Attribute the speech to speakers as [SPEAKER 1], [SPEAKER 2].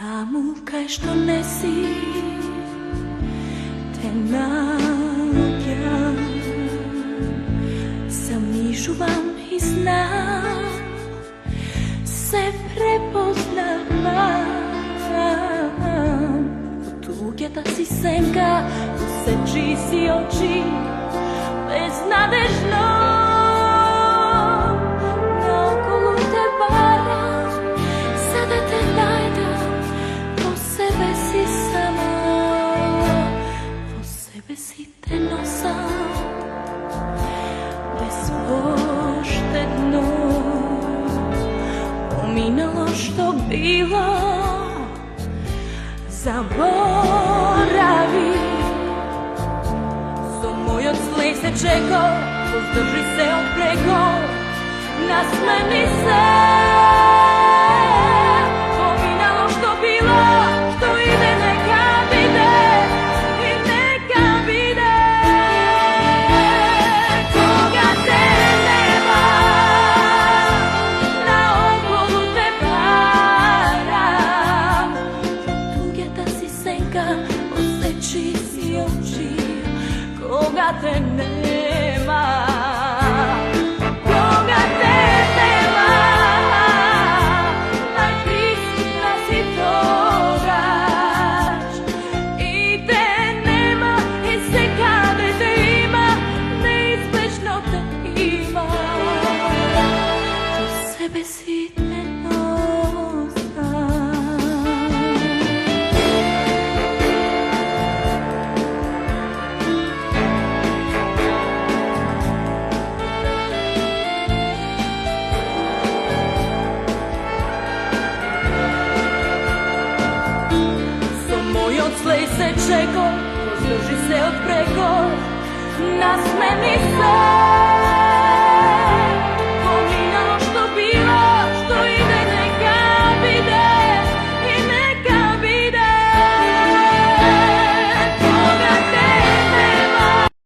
[SPEAKER 1] Таму кај што не си те наоѓам, самижувам и знам, се препознавам. Потуѓата си сенка, посечи си очи, безнадежно. Наоколу те барам, за да те најдам, по себе си сама, по себе си те носам, безпоштедно. Поминало што било, заборави. Со мојот злеј се чекал, воздржи се од преко, насмени се. Поминало што било, што иде нека биде, и нека биде. Кога те нема, наоколу те барам, туѓата си сенка, посечи си очи. Кога те нема, кога те нема, најприсутна си тогаш. И те нема, и секаде те има, неизбежно те има. До себе си те носам. Мојот злеј се чекал, воздржи се од преко, насмени се.